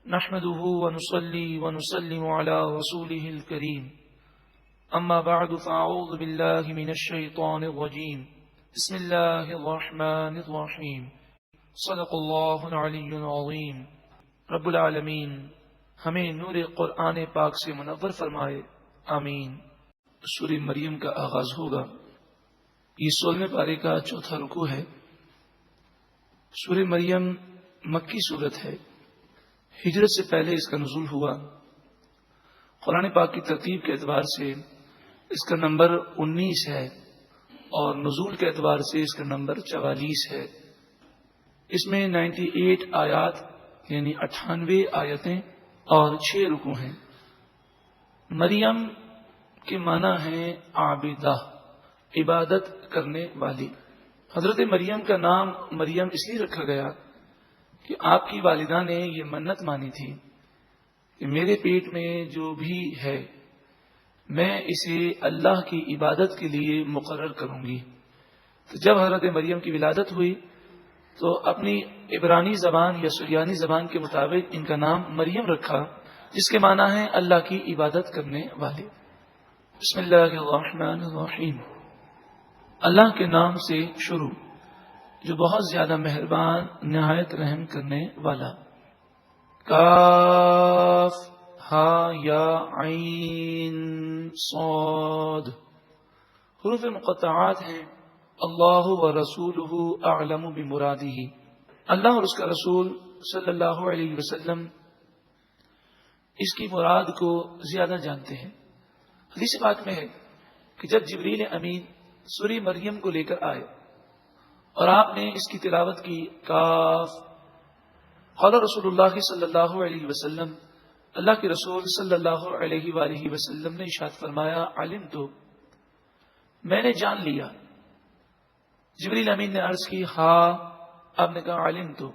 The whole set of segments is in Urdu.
نحمده ونصلي ونسلم على رسوله الكريم أما بعد فأعوذ بالله من الشيطان الرجيم بسم الله الرحمن الرحيم صدق الله العلي العظيم رب العالمین ہمیں نور قرآن پاک سے منور فرمائے، آمین۔ سورہ مریم کا آغاز ہوگا۔ یہ 16ویں پارے کا چوتھا رکوع ہے۔ سورہ مریم مکی سورت ہے، ہجرت سے پہلے اس کا نزول ہوا۔ قرآن پاک کی ترتیب کے اعتبار سے اس کا نمبر 19 ہے اور نزول کے اعتبار سے اس کا نمبر 44 ہے۔ اس میں 98 آیات یعنی 98 آیتیں اور 6 رکوع ہیں۔ مریم کے معنی ہیں عابدہ، عبادت کرنے والی۔ حضرت مریم کا نام مریم اس لیے رکھا گیا کہ آپ کی والدہ نے یہ منت مانی تھی کہ میرے پیٹ میں جو بھی ہے میں اسے اللہ کی عبادت کے لیے مقرر کروں گی۔ تو جب حضرت مریم کی ولادت ہوئی تو اپنی عبرانی زبان یا سریانی زبان کے مطابق ان کا نام مریم رکھا، جس کے معنی ہے اللہ کی عبادت کرنے والے۔ بسم اللہ الرحمن الرحیم، اللہ کے نام سے شروع جو بہت زیادہ مہربان نہایت رحم کرنے والا۔ کاف ہا یا عین صاد، حروف مقطعات ہیں۔ اللہ و رسولہ اعلم بمرادہ، اللہ اور اس کا رسول صلی اللہ علیہ وسلم اس کی مراد کو زیادہ جانتے ہیں۔ حدیث پاک میں ہے کہ جب جبریل امین سورہ مریم کو لے کر آئے اور آپ نے اس کی تلاوت کی، کاف، قال رسول اللہ صلی اللہ علیہ وسلم، اللہ کے رسول صلی اللہ علیہ وآلہ وسلم نے ارشاد فرمایا، علم تو، میں نے جان لیا۔ جبریل امین نے عرض کی، ہاں، آپ نے کہا علم تو،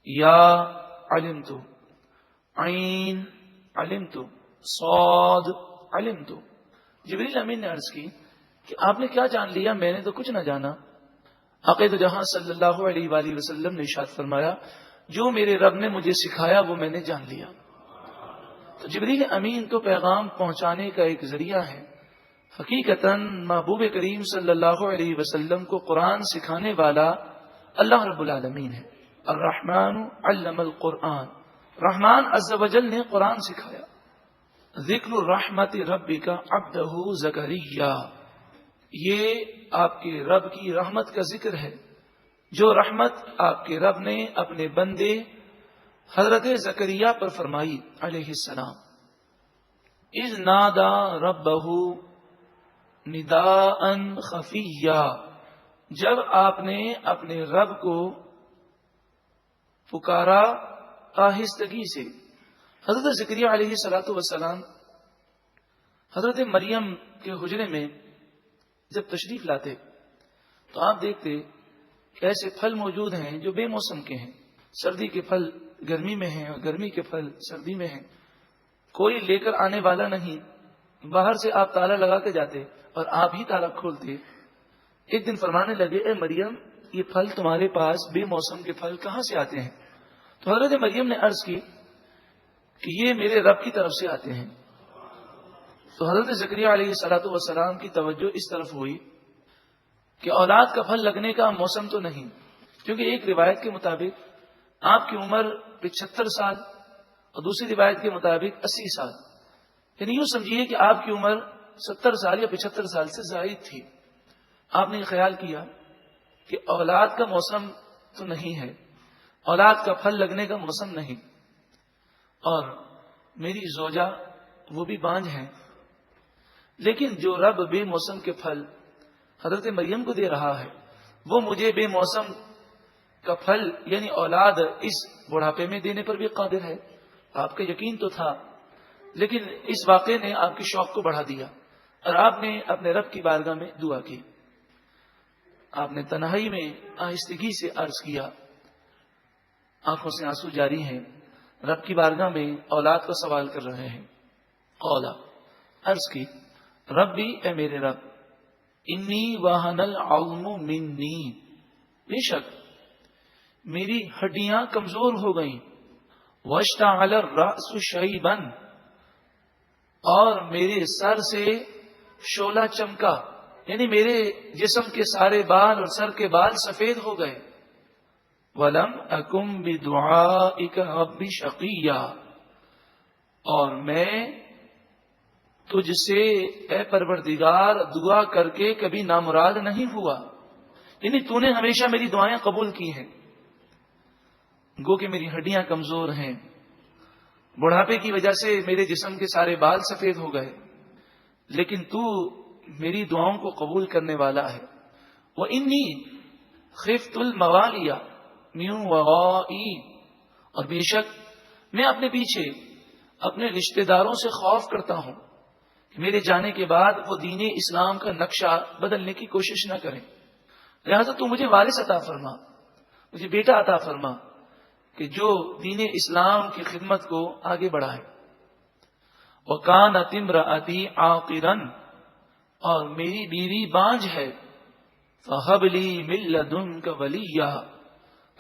یا علم تو، عین علم تو، صاد علم تو۔ جبریل امین نے عرض کی کہ آپ نے کیا جان لیا؟ میں نے تو کچھ نہ جانا۔ عقید جہاں صلی اللہ علیہ وآلہ وسلم نے ارشاد فرمایا، جو میرے رب نے مجھے سکھایا وہ میں نے جان لیا۔ تو جبریل امین تو پیغام پہنچانے کا ایک ذریعہ ہے۔ حقیقتاً محبوب کریم صلی اللہ علیہ وسلم کو قرآن سکھانے والا اللہ رب العالمین ہے۔ الرحمن علم القرآن، رحمان عز و جل نے قرآن سکھایا۔ ذکر الرحمت ربک عبدہ زکریا، یہ آپ کے رب کی رحمت کا ذکر ہے، جو رحمت آپ کے رب نے اپنے بندے حضرت زکریا پر فرمائی علیہ السلام۔ اذ نادا ربہ نداء خفیا، جب آپ نے اپنے رب کو پکارا آہستگی سے۔ حضرت زکریا علیہ السلام حضرت مریم کے حجرے میں جب تشریف لاتے تو آپ دیکھتے کہ ایسے پھل موجود ہیں جو بے موسم کے ہیں۔ سردی کے پھل گرمی میں ہیں اور گرمی کے پھل سردی میں ہیں۔ کوئی لے کر آنے والا نہیں، باہر سے آپ تالا لگا کے جاتے اور آپ ہی تالا کھولتے۔ ایک دن فرمانے لگے، اے مریم، یہ پھل تمہارے پاس بے موسم کے پھل کہاں سے آتے ہیں؟ تو حضرت مریم نے عرض کی کہ یہ میرے رب کی طرف سے آتے ہیں۔ تو حضرت زکریا علیہ السلام کی توجہ اس طرف ہوئی کہ اولاد کا پھل لگنے کا موسم تو نہیں، کیونکہ ایک روایت کے مطابق آپ کی عمر 75 سال اور دوسری روایت کے مطابق 80 سال، یعنی یوں سمجھیے کہ آپ کی عمر 70 سال یا 75 سال سے زائد تھی۔ آپ نے خیال کیا کہ اولاد کا موسم تو نہیں ہے، اولاد کا پھل لگنے کا موسم نہیں، اور میری زوجہ وہ بھی بانجھ ہیں، لیکن جو رب بے موسم کے پھل حضرت مریم کو دے رہا ہے وہ مجھے بے موسم کا پھل یعنی اولاد اس بڑھاپے میں دینے پر بھی قادر ہے۔ آپ کا یقین تو تھا، لیکن اس واقعے نے آپ کے شوق کو بڑھا دیا اور آپ نے اپنے رب کی بارگاہ میں دعا کی۔ آپ نے تنہائی میں آہستگی سے عرض کیا، آنکھوں سے آنسو جاری ہیں، رب کی بارگاہ میں اولاد کا سوال کر رہے ہیں۔ قولا، عرض کی، ربی، اے میرے رب، انی وہن العظم منی، بے شک میری ہڈیاں کمزور ہو گئیں، واشتعل الرأس شیبا، اور میرے سر سے شعلہ چمکا، یعنی میرے جسم کے سارے بال اور سر کے بال سفید ہو گئے. وَلَمْ أَكُمْ بِدُعَائِكَ رَبِّ شَقِيًّا، اور میں تجھ سے اے پروردگار دعا کر کے کبھی نامراد نہیں ہوا، یعنی تو نے ہمیشہ میری دعائیں قبول کی ہیں. گو کہ میری ہڈیاں کمزور ہیں، بڑھاپے کی وجہ سے میرے جسم کے سارے بال سفید ہو گئے، لیکن تو میری دعاؤں کو قبول کرنے والا ہے. وَإِنِّي خِفْتُ الْمَوَالِيَ مِنْ وَرَائِي، اور بے شک میں اپنے پیچھے اپنے رشتہ داروں سے خوف کرتا ہوں کہ میرے جانے کے بعد وہ دین اسلام کا نقشہ بدلنے کی کوشش نہ کریں. لہذا تو مجھے وارث عطا فرما، مجھے بیٹا عطا فرما کہ جو دین اسلام کی خدمت کو آگے بڑھائے. وَكَانَتِ امْرَأَتِي عَاقِرًا، اور میری بیوی بانجھ ہے. فَهَبْ لِي مِن لَّدُنكَ وَلِيًّا،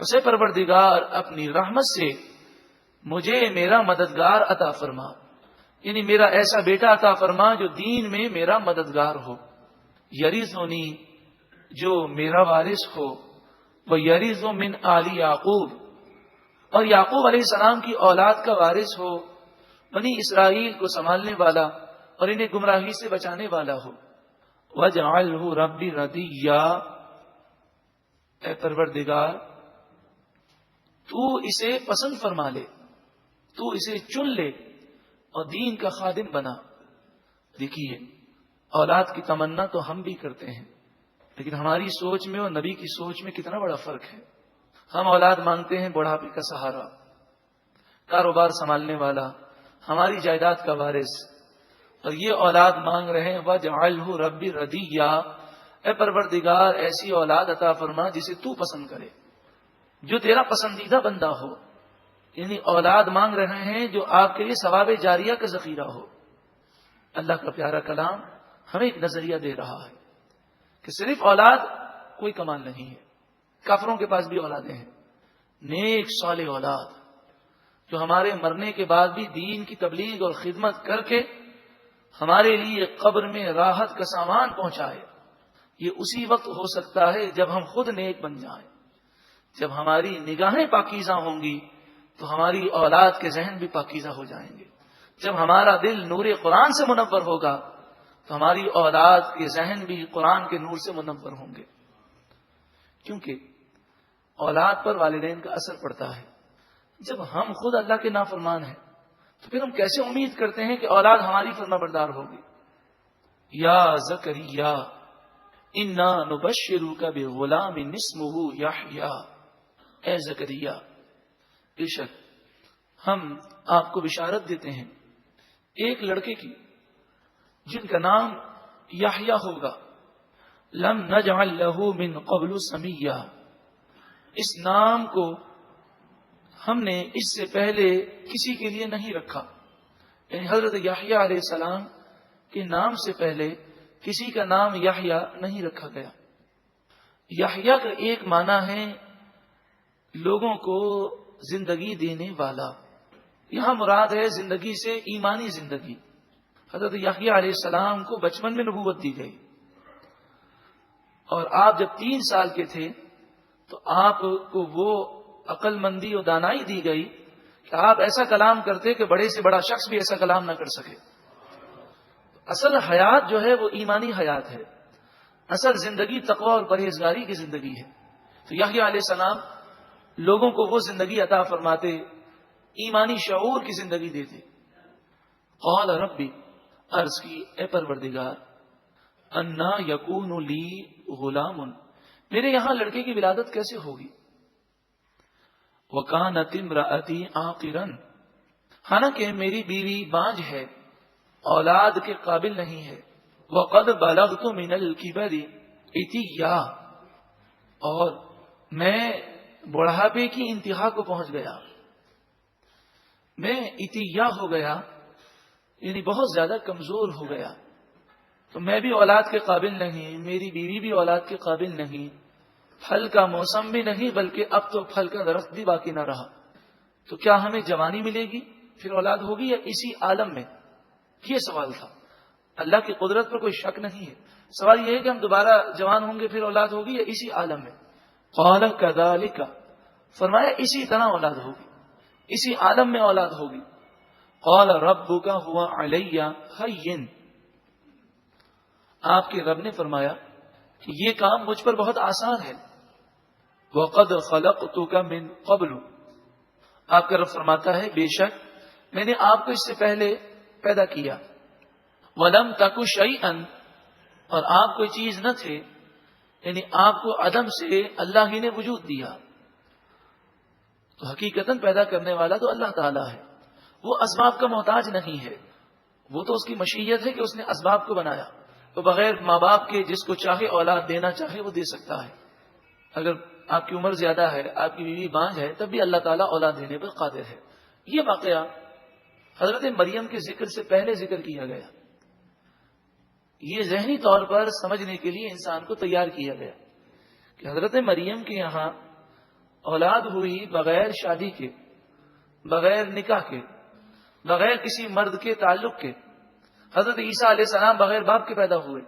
پس اے پروردگار اپنی رحمت سے مجھے میرا مددگار عطا فرما، یعنی میرا ایسا بیٹا عطا فرما جو دین میں میرا مددگار ہو. یرثنی، جو میرا وارث ہو. وَيَرِثُ مِنْ آلِ یعقوب، اور یعقوب علیہ السلام کی اولاد کا وارث ہو، بنی اسرائیل کو سنبھالنے والا اور انہیں گمراہی سے بچانے والا ہو. وَاجْعَلْهُ رَبِّ رَضِيًّا، اے پروردگار تو اسے پسند فرما لے، تو اسے چن لے اور دین کا خادم بنا. دیکھیے اولاد کی تمنا تو ہم بھی کرتے ہیں، لیکن ہماری سوچ میں اور نبی کی سوچ میں کتنا بڑا فرق ہے. ہم اولاد مانگتے ہیں بڑھاپے کا سہارا، کاروبار سنبھالنے والا، ہماری جائیداد کا وارث، اور یہ اولاد مانگ رہے ہیں وَاجْعَلْهُ رَبِّ رَضِيًّا، اے پروردگار ایسی اولاد عطا فرما جسے تو پسند کرے، جو تیرا پسندیدہ بندہ ہو. یعنی اولاد مانگ رہے ہیں جو آپ کے لیے ثواب جاریہ کا ذخیرہ ہو. اللہ کا پیارا کلام ہمیں ایک نظریہ دے رہا ہے کہ صرف اولاد کوئی کمال نہیں ہے. کافروں کے پاس بھی اولادیں ہیں، نیک صالح اولاد جو ہمارے مرنے کے بعد بھی دین کی تبلیغ اور خدمت کر کے ہمارے لیے قبر میں راحت کا سامان پہنچائے. یہ اسی وقت ہو سکتا ہے جب ہم خود نیک بن جائیں. جب ہماری نگاہیں پاکیزہ ہوں گی تو ہماری اولاد کے ذہن بھی پاکیزہ ہو جائیں گے. جب ہمارا دل نور قرآن سے منور ہوگا تو ہماری اولاد کے ذہن بھی قرآن کے نور سے منور ہوں گے. کیونکہ اولاد پر والدین کا اثر پڑتا ہے. جب ہم خود اللہ کے نافرمان ہیں تو پھر ہم کیسے امید کرتے ہیں کہ اولاد ہماری فرما بردار ہوگی. یا زکریا انا نبشرک بغلام اسمہ یحییٰ، اے زکریا بے شک ہم آپ کو بشارت دیتے ہیں ایک لڑکے کی جن کا نام یحییٰ ہوگا. لم نجعل له من قبل سمیہ، اس نام کو ہم نے اس سے پہلے کسی کے لیے نہیں رکھا. یعنی حضرت یحییٰ علیہ السلام کے نام سے پہلے کسی کا نام یحییٰ نہیں رکھا گیا. یحییٰ کا ایک معنی ہے لوگوں کو زندگی دینے والا. یہاں مراد ہے زندگی سے ایمانی زندگی. حضرت یحییٰ علیہ السلام کو بچپن میں نبوت دی گئی اور آپ جب 3 سال کے تھے تو آپ کو وہ عقل مندی اور دانائی دی گئی کہ آپ ایسا کلام کرتے کہ بڑے سے بڑا شخص بھی ایسا کلام نہ کر سکے. اصل حیات جو ہے وہ ایمانی حیات ہے، اصل زندگی تقوی اور پرہیزگاری کی زندگی ہے. تو یحییٰ علیہ السلام لوگوں کو وہ زندگی عطا فرماتے، ایمانی شعور کی زندگی دیتے. قال ربی، عرض کی اے پروردگار، انا یکون لی غلام، میرے یہاں لڑکے کی ولادت کیسے ہوگی. وکانت امرأتی عاقرا، حالانکہ میری بیوی بانجھ ہے، اولاد کے قابل نہیں ہے. وقد بلغت من الکبر عتیا، اور میں بڑھاپے کی انتہا کو پہنچ گیا. میں عتیا ہو گیا یعنی بہت زیادہ کمزور ہو گیا. تو میں بھی اولاد کے قابل نہیں، میری بیوی بھی اولاد کے قابل نہیں، پھل کا موسم بھی نہیں، بلکہ اب تو پھل کا درخت بھی باقی نہ رہا. تو کیا ہمیں جوانی ملے گی پھر اولاد ہوگی یا اسی عالم میں؟ یہ سوال تھا. اللہ کی قدرت پر کوئی شک نہیں ہے. سوال یہ ہے کہ ہم دوبارہ جوان ہوں گے پھر اولاد ہوگی یا اسی عالم میں؟ قال کذالک، فرمایا اسی طرح اولاد ہوگی، اسی عالم میں اولاد ہوگی. قال ربک هو علی ہین، آپ کے رب نے فرمایا کہ یہ کام مجھ پر بہت آسان ہے. وقد خلقتک من قبل، آپ کا رب فرماتا ہے بے شک میں نے آپ کو اس سے پہلے پیدا کیا. ولم تک شیئا، اور آپ کوئی چیز نہ تھے، یعنی آپ کو عدم سے اللہ ہی نے وجود دیا. تو حقیقتاً پیدا کرنے والا تو اللہ تعالیٰ ہے، وہ اسباب کا محتاج نہیں ہے. وہ تو اس کی مشیت ہے کہ اس نے اسباب کو بنایا. تو بغیر ماں باپ کے جس کو چاہے اولاد دینا چاہے وہ دے سکتا ہے. اگر آپ کی عمر زیادہ ہے، آپ کی بیوی بانجھ ہے، تب بھی اللہ تعالیٰ اولاد دینے پر قادر ہے. یہ واقعہ حضرت مریم کے ذکر سے پہلے ذکر کیا گیا. یہ ذہنی طور پر سمجھنے کے لیے انسان کو تیار کیا گیا کہ حضرت مریم کے یہاں اولاد ہوئی بغیر شادی کے، بغیر نکاح کے، بغیر کسی مرد کے تعلق کے. حضرت عیسیٰ علیہ السلام بغیر باپ کے پیدا ہوئے.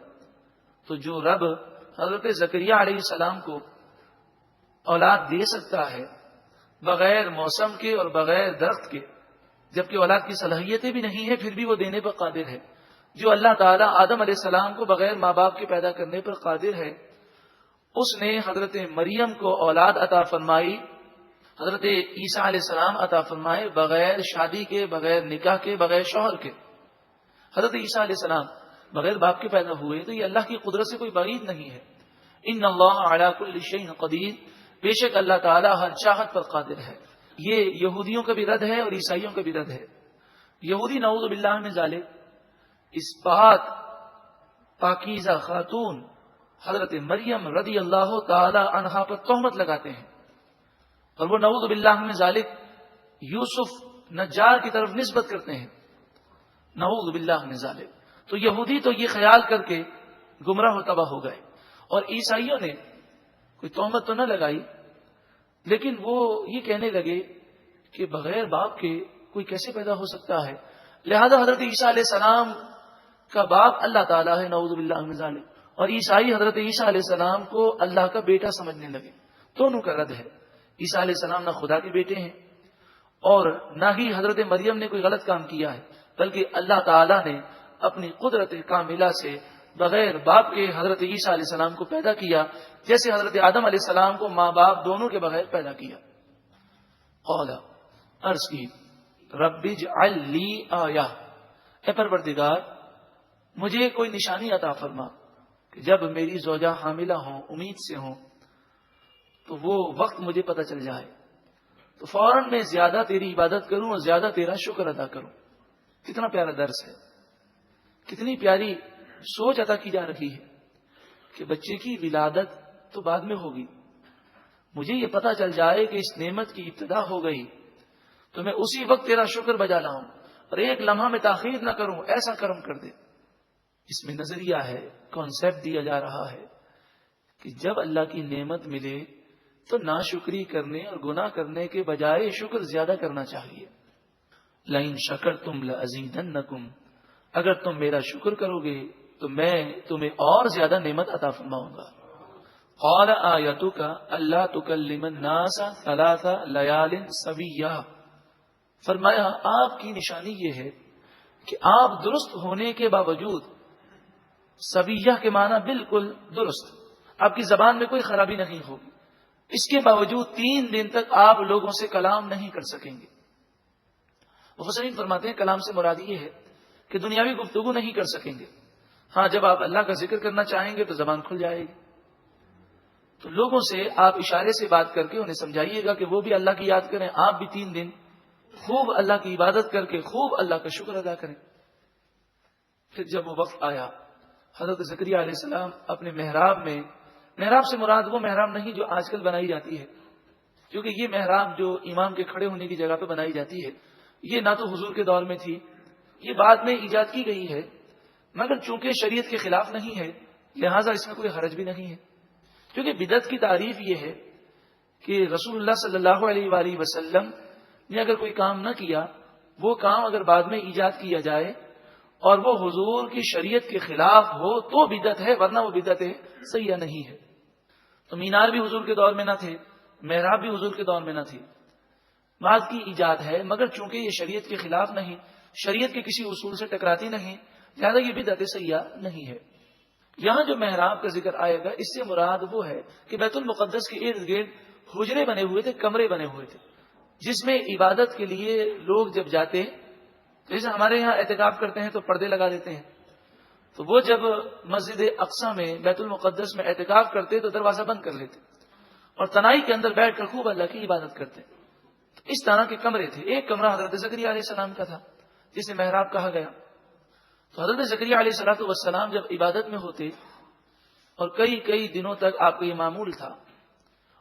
تو جو رب حضرت زکریا علیہ السلام کو اولاد دے سکتا ہے بغیر موسم کے اور بغیر درخت کے، جبکہ اولاد کی صلاحیتیں بھی نہیں ہے، پھر بھی وہ دینے پر قادر ہے. جو اللہ تعالیٰ آدم علیہ السلام کو بغیر ماں باپ کے پیدا کرنے پر قادر ہے، اس نے حضرت مریم کو اولاد عطا فرمائی، حضرت عیسیٰ علیہ السلام عطا فرمائے بغیر شادی کے، بغیر نکاح کے، بغیر شوہر کے. حضرت عیسیٰ علیہ السلام بغیر باپ کے پیدا ہوئے تو یہ اللہ کی قدرت سے کوئی بعید نہیں ہے. ان اللہ علی کل شیء قدیر، بے شک اللہ تعالیٰ ہر چاہت پر قادر ہے. یہ یہودیوں کا بھی رد ہے اور عیسائیوں کا بھی رد ہے. یہودی نعوذ باللہ من ذالک اس بات پاکیزہ خاتون حضرت مریم رضی اللہ تعالی عنہا پر تہمت لگاتے ہیں، اور وہ نعوذ باللہ من ذالک یوسف نجار کی طرف نسبت کرتے ہیں. نعوذ باللہ من ذالک. تو یہودی تو یہ خیال کر کے گمراہ و تباہ ہو گئے، اور عیسائیوں نے کوئی تہمت تو نہ لگائی، لیکن وہ یہ کہنے لگے کہ بغیر باپ کے کوئی کیسے پیدا ہو سکتا ہے. لہذا حضرت عیسیٰ علیہ السلام کا باپ اللہ تعالیٰ ہے نعوذ باللہ من ذالک، اور عیسائی حضرت عیسیٰ علیہ السلام کو اللہ کا بیٹا سمجھنے لگے. دونوں کا رد ہے. عیسیٰ علیہ السلام نہ خدا کے بیٹے ہیں اور نہ ہی حضرت مریم نے کوئی غلط کام کیا ہے، بلکہ اللہ تعالیٰ نے اپنی قدرت کاملہ سے بغیر باپ کے حضرت عیسیٰ علیہ السلام کو پیدا کیا، جیسے حضرت آدم علیہ السلام کو ماں باپ دونوں کے بغیر پیدا کیا. قال، عرض کی، رب اجعل لی آیہ، اے پروردگار مجھے کوئی نشانی عطا فرما کہ جب میری زوجہ حاملہ ہوں، امید سے ہوں، تو وہ وقت مجھے پتہ چل جائے تو فوراً میں زیادہ تیری عبادت کروں اور زیادہ تیرا شکر ادا کروں. کتنا پیارا درس ہے، کتنی پیاری سوچ عطا کی جا رہی ہے کہ بچے کی ولادت تو بعد میں ہوگی، مجھے یہ پتہ چل جائے کہ اس نعمت کی ابتدا ہو گئی تو میں اسی وقت تیرا شکر بجا لاؤں اور ایک لمحہ میں تاخیر نہ کروں. ایسا کرم کر دے. اس میں نظریہ ہے، کانسیپٹ دیا جا رہا ہے کہ جب اللہ کی نعمت ملے تو ناشکری کرنے اور گناہ کرنے کے بجائے شکر زیادہ کرنا چاہیے. لئن شکرتم لازیدنکم، اگر تم میرا شکر کرو گے تو میں تمہیں اور زیادہ نعمت عطا فرماؤں گا. قال آیتک اللہ تکلم الناس ثلاث لیال سویہ، فرمایا آپ کی نشانی یہ ہے کہ آپ درست ہونے کے باوجود، سویہ کے معنی بالکل درست، آپ کی زبان میں کوئی خرابی نہیں ہوگی، اس کے باوجود 3 دن تک آپ لوگوں سے کلام نہیں کر سکیں گے. مفسرین فرماتے ہیں کلام سے مراد یہ ہے کہ دنیاوی گفتگو نہیں کر سکیں گے. ہاں جب آپ اللہ کا ذکر کرنا چاہیں گے تو زبان کھل جائے گی. تو لوگوں سے آپ اشارے سے بات کر کے انہیں سمجھائیے گا کہ وہ بھی اللہ کی یاد کریں، آپ بھی 3 دن خوب اللہ کی عبادت کر کے خوب اللہ کا شکر ادا کریں. پھر جب وہ وقت آیا، حضرت زکریا علیہ السلام اپنے محراب میں، محراب سے مراد وہ محراب نہیں جو آج کل بنائی جاتی ہے، کیونکہ یہ محراب جو امام کے کھڑے ہونے کی جگہ پہ بنائی جاتی ہے یہ نہ تو حضور کے دور میں تھی، یہ بعد میں ایجاد کی گئی ہے، مگر چونکہ شریعت کے خلاف نہیں ہے لہٰذا اس میں کوئی حرج بھی نہیں ہے. کیونکہ بدعت کی تعریف یہ ہے کہ رسول اللہ صلی اللہ علیہ وآلہ وسلم یا اگر کوئی کام نہ کیا، وہ کام اگر بعد میں ایجاد کیا جائے اور وہ حضور کی شریعت کے خلاف ہو تو بدعت ہے، ورنہ وہ بدعت سیئہ نہیں ہے۔ تو مینار بھی حضور کے دور میں نہ تھے، محراب بھی حضور کے دور میں نہ تھی، بعد کی ایجاد ہے، مگر چونکہ یہ شریعت کے خلاف نہیں، شریعت کے کسی اصول سے ٹکراتی نہیں، لہذا یہ بدعت سیئہ نہیں ہے۔ یہاں جو محراب کا ذکر آئے گا، اس سے مراد وہ ہے کہ بیت المقدس کے ارد گرد حجرے بنے ہوئے تھے، کمرے بنے ہوئے تھے، جس میں عبادت کے لیے لوگ جب جاتے، جیسے ہمارے یہاں اعتکاف کرتے ہیں تو پردے لگا دیتے ہیں، تو وہ جب مسجد اقصی میں بیت المقدس میں اعتکاف کرتے تو دروازہ بند کر لیتے اور تنائی کے اندر بیٹھ کر خوب اللہ کی عبادت کرتے۔ تو اس طرح کے کمرے تھے۔ ایک کمرہ حضرت زکریا علیہ السلام کا تھا، جسے محراب کہا گیا۔ تو حضرت زکریا علیہ السلام جب عبادت میں ہوتے اور کئی دنوں تک آپ کا یہ معمول تھا،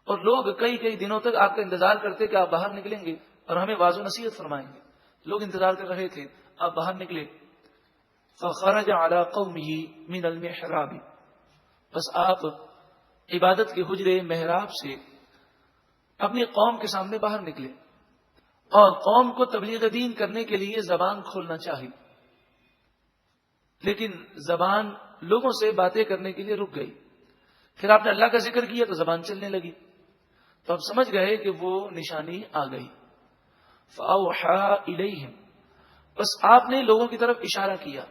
اور لوگ کئی دنوں تک آپ کا انتظار کرتے کہ آپ باہر نکلیں گے اور ہمیں واضح و نصیحت فرمائیں گے، لوگ انتظار کر رہے تھے، آپ باہر نکلے۔ فخرج على قومه من المحراب، بس آپ عبادت کے حجرے محراب سے اپنی قوم کے سامنے باہر نکلے، اور قوم کو تبلیغ دین کرنے کے لیے زبان کھولنا چاہیے، لیکن زبان لوگوں سے باتیں کرنے کے لیے رک گئی۔ پھر آپ نے اللہ کا ذکر کیا تو زبان چلنے لگی، تو آپ سمجھ گئے کہ وہ نشانی آ گئی۔ فَأَوْحَىٰ إِلَيْهِمْ، بس آپ نے لوگوں کی طرف اشارہ کیا،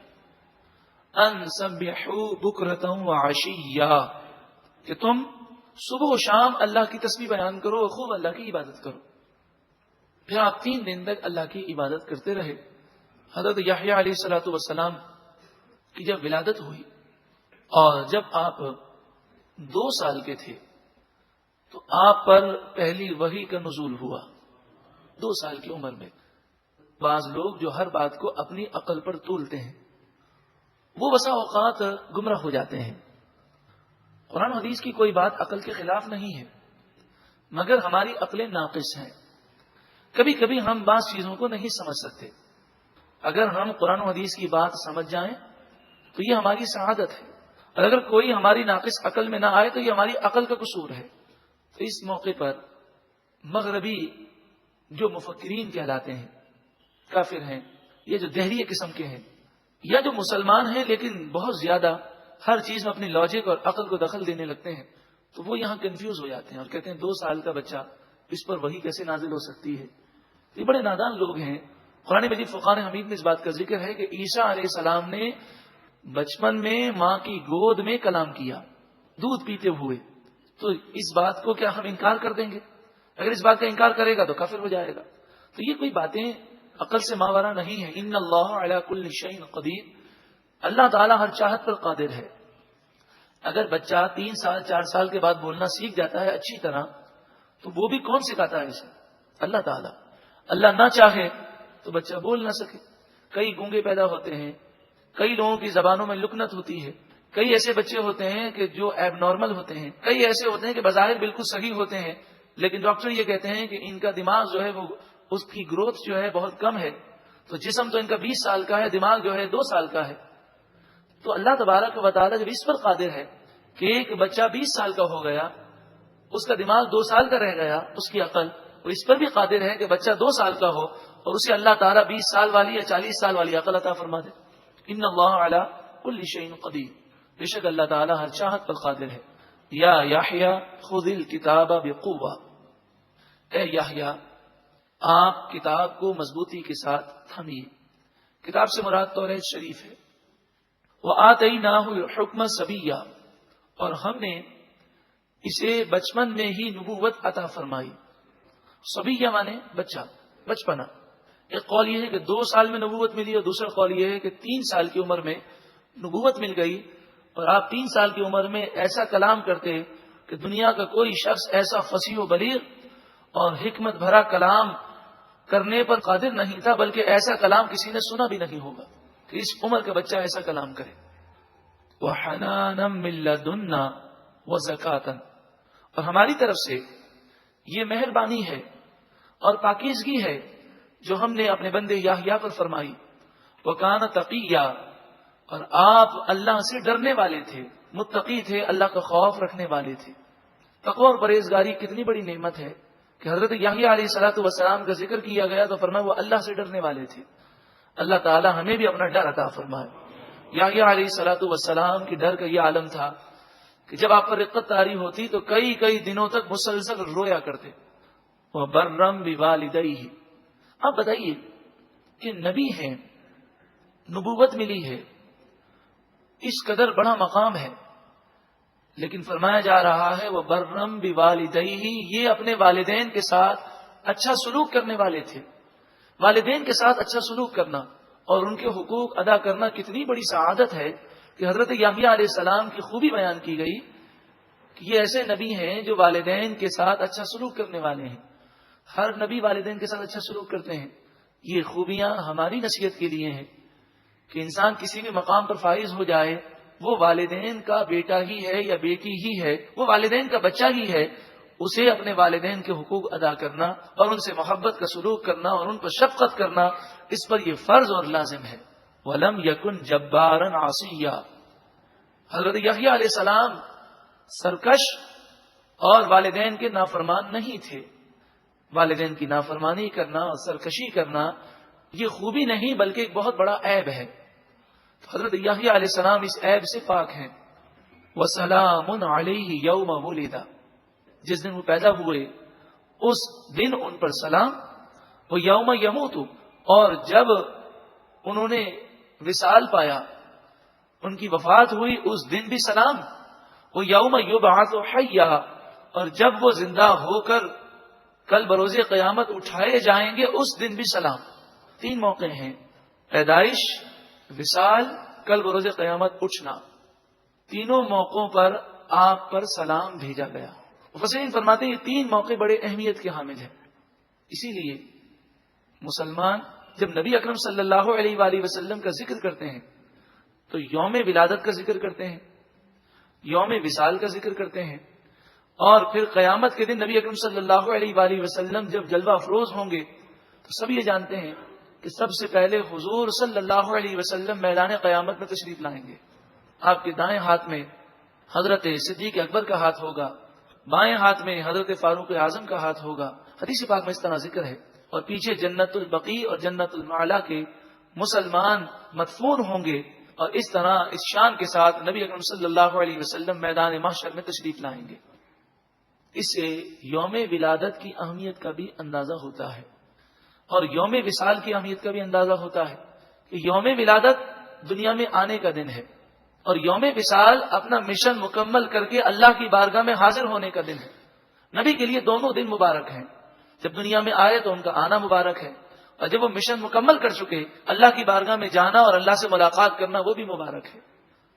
ان سبحوا بکرۃ وعشیٰ، کہ تم صبح و شام اللہ کی تسبیح بیان کرو اور خوب اللہ کی عبادت کرو۔ پھر آپ 3 دن تک اللہ کی عبادت کرتے رہے۔ حضرت یحییٰ علیہ السلام کی جب ولادت ہوئی اور جب آپ 2 سال کے تھے تو آپ پر پہلی وحی کا نزول ہوا، 2 سال کی عمر میں۔ بعض لوگ جو ہر بات کو اپنی عقل پر تولتے ہیں، وہ بسا اوقات گمراہ ہو جاتے ہیں۔ قرآن حدیث کی کوئی بات عقل کے خلاف نہیں ہے، مگر ہماری عقلیں ناقص ہیں، کبھی کبھی ہم بعض چیزوں کو نہیں سمجھ سکتے۔ اگر ہم قرآن حدیث کی بات سمجھ جائیں تو یہ ہماری سعادت ہے، اور اگر کوئی ہماری ناقص عقل میں نہ آئے تو یہ ہماری عقل کا قصور ہے۔ تو اس موقع پر مغربی جو مفکرین کہلاتے ہیں، کافر ہیں، یہ جو دہریہ قسم کے ہیں، یا جو مسلمان ہیں لیکن بہت زیادہ ہر چیز میں اپنی لاجک اور عقل کو دخل دینے لگتے ہیں، تو وہ یہاں کنفیوز ہو جاتے ہیں اور کہتے ہیں 2 سال کا بچہ، اس پر وحی کیسے نازل ہو سکتی ہے؟ یہ بڑے نادان لوگ ہیں۔ قرآن مجید فرقان حمید میں اس بات کا ذکر ہے کہ عیسیٰ علیہ السلام نے بچپن میں ماں کی گود میں کلام کیا، دودھ پیتے ہوئے، تو اس بات کو کیا ہم انکار کر دیں گے؟ اگر اس بات کا انکار کرے گا تو کافر ہو جائے گا۔ تو یہ کوئی باتیں عقل سے ماورا نہیں ہے۔ ان اللہ علی کل شیء قدیر، اللہ تعالیٰ ہر چاہت پر قادر ہے۔ اگر بچہ 3 سال 4 سال کے بعد بولنا سیکھ جاتا ہے اچھی طرح، تو وہ بھی کون سکھاتا ہے اسے؟ اللہ تعالیٰ۔ اللہ نہ چاہے تو بچہ بول نہ سکے۔ کئی گونگے پیدا ہوتے ہیں، کئی لوگوں کی زبانوں میں لکنت ہوتی ہے، کئی ایسے بچے ہوتے ہیں کہ جو ایب نارمل ہوتے ہیں، کئی ایسے ہوتے ہیں کہ بظاہر بالکل صحیح ہوتے ہیں، لیکن ڈاکٹر یہ کہتے ہیں کہ ان کا دماغ جو ہے وہ اس کی گروتھ جو ہے بہت کم ہے، تو جسم تو ان کا 20 سال کا ہے، دماغ جو ہے 2 سال کا ہے۔ تو اللہ تبارک و تعالیٰ جب اس پر قادر ہے کہ ایک بچہ 20 سال کا ہو گیا، اس کا دماغ 2 سال کا رہ گیا، اس کی عقل، وہ اس پر بھی قادر ہے کہ بچہ 2 سال کا ہو اور اسے اللہ تعالیٰ 20 سال والی یا 40 سال والی عقل عطا فرما دے۔ ان اللہ علی کل شیء قدیر، بے شک اللہ تعالیٰ ہر چاہت پر قادر ہے۔ یا یحییٰ خذ الکتاب بقوہ، اے یحییٰ آپ کتاب کو مضبوطی کے ساتھ تھمیے۔ کتاب سے مراد توریت شریف ہے۔ وآتیناہ الحکم صبیا، اور ہم نے اسے بچپن میں ہی نبوت عطا فرمائی۔ صبیہ مانے بچہ، بچپنا۔ ایک قول یہ ہے کہ 2 سال میں نبوت ملی، اور دوسرا قول یہ ہے کہ 3 سال کی عمر میں نبوت مل گئی، اور آپ 3 سال کی عمر میں ایسا کلام کرتے کہ دنیا کا کوئی شخص ایسا فصیح و بلیغ اور حکمت بھرا کلام کرنے پر قادر نہیں تھا، بلکہ ایسا کلام کسی نے سنا بھی نہیں ہوگا کہ اس عمر کا بچہ ایسا کلام کرے۔ وَحَنَانًا مِن لَّدُنَّا وَزَكَاةً، اور ہماری طرف سے یہ مہربانی ہے اور پاکیزگی ہے جو ہم نے اپنے بندے یحییٰ پر فرمائی۔ وَكَانَ تَقِيًّا، اور آپ اللہ سے ڈرنے والے تھے، متقی تھے، اللہ کا خوف رکھنے والے تھے۔ تقوی اور پرہیزگاری کتنی بڑی نعمت ہے کہ حضرت یحییٰ علیہ السلام کا ذکر کیا گیا تو فرمایا وہ اللہ سے ڈرنے والے تھے. اللہ تعالی ہمیں بھی اپنا ڈر عطا فرمائے. یحییٰ علیہ السلام کی ڈر کا یہ عالم تھا کہ جب آپ پر رقت طاری ہوتی تو کئی دنوں تک مسلسل رویا کرتے. وہ برم بوالدیہ. اب بتائیے کہ نبی ہیں، نبوت ملی ہے، اس قدر بڑا مقام ہے، لیکن فرمایا جا رہا ہے وہ برم بوالدیہ، یہ اپنے والدین کے ساتھ اچھا سلوک کرنے والے تھے. والدین کے ساتھ اچھا سلوک کرنا اور ان کے حقوق ادا کرنا کتنی بڑی سعادت ہے کہ حضرت یحییٰ علیہ السلام کی خوبی بیان کی گئی کہ یہ ایسے نبی ہیں جو والدین کے ساتھ اچھا سلوک کرنے والے ہیں. ہر نبی والدین کے ساتھ اچھا سلوک کرتے ہیں. یہ خوبیاں ہماری نصیحت کے لیے ہیں کہ انسان کسی بھی مقام پر فائز ہو جائے، وہ والدین کا بیٹا ہی ہے یا بیٹی ہی ہے، وہ والدین کا بچہ ہی ہے، اسے اپنے والدین کے حقوق ادا کرنا اور ان سے محبت کا سلوک کرنا اور ان پر شفقت کرنا، اس پر یہ فرض اور لازم ہے. وَلَمْ يَكُنْ جَبَّارًا عَصِيًّا. حضرت یحییٰ علیہ السلام سرکش اور والدین کے نافرمان نہیں تھے. والدین کی نافرمانی کرنا اور سرکشی کرنا یہ خوبی نہیں بلکہ ایک بہت بڑا عیب ہے. حضرت یحییٰ علیہ السلام اس عیب سے پاک ہیں. وَسَلَامٌ عَلَيْهِ يَوْمَ وُلِدَ. جس دن وہ پیدا ہوئے اس دن ان پر سلام. وہ یوم یموت، اور جب انہوں نے وصال پایا، ان کی وفات ہوئی، اس دن بھی سلام. وہ یوم یبعث حیا، اور جب وہ زندہ ہو کر کل بروز قیامت اٹھائے جائیں گے اس دن بھی سلام. 3 موقع ہیں: پیدائش، وصال، کل بروز قیامت اٹھنا. تینوں موقعوں پر آپ پر سلام بھیجا گیا. مفسرین فرماتے ہیں یہ 3 موقع بڑے اہمیت کے حامل ہیں. اسی لیے مسلمان جب نبی اکرم صلی اللہ علیہ وآلہ وسلم کا ذکر کرتے ہیں تو یوم ولادت کا ذکر کرتے ہیں، یوم وصال کا ذکر کرتے ہیں، اور پھر قیامت کے دن نبی اکرم صلی اللہ علیہ وآلہ وسلم جب جلوہ افروز ہوں گے تو سب یہ جانتے ہیں کہ سب سے پہلے حضور صلی اللہ علیہ وسلم میدان قیامت میں تشریف لائیں گے. آپ کے دائیں ہاتھ میں حضرت صدیق اکبر کا ہاتھ ہوگا، بائیں ہاتھ میں حضرت فاروق اعظم کا ہاتھ ہوگا. حدیث پاک میں اس طرح ذکر ہے. اور پیچھے جنت البقیع اور جنت المعلا کے مسلمان مدفون ہوں گے، اور اس طرح اس شان کے ساتھ نبی اکرم صلی اللہ علیہ وسلم میدان محشر میں تشریف لائیں گے. اس سے یوم ولادت کی اہمیت کا بھی اندازہ ہوتا ہے اور یوم وصال کی اہمیت کا بھی اندازہ ہوتا ہے کہ یوم ولادت دنیا میں آنے کا دن ہے اور یوم وصال اپنا مشن مکمل کر کے اللہ کی بارگاہ میں حاضر ہونے کا دن ہے. نبی کے لیے دونوں دن مبارک ہیں. جب دنیا میں آئے تو ان کا آنا مبارک ہے، اور جب وہ مشن مکمل کر چکے اللہ کی بارگاہ میں جانا اور اللہ سے ملاقات کرنا وہ بھی مبارک ہے.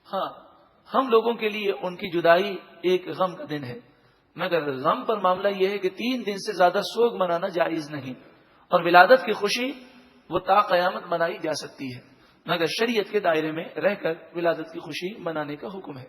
ہاں، ہم لوگوں کے لیے ان کی جدائی ایک غم کا دن ہے، مگر غم پر معاملہ یہ ہے کہ 3 دن سے زیادہ سوگ منانا جائز نہیں، اور ولادت کی خوشی وہ تا قیامت منائی جا سکتی ہے، مگر شریعت کے دائرے میں رہ کر ولادت کی خوشی منانے کا حکم ہے.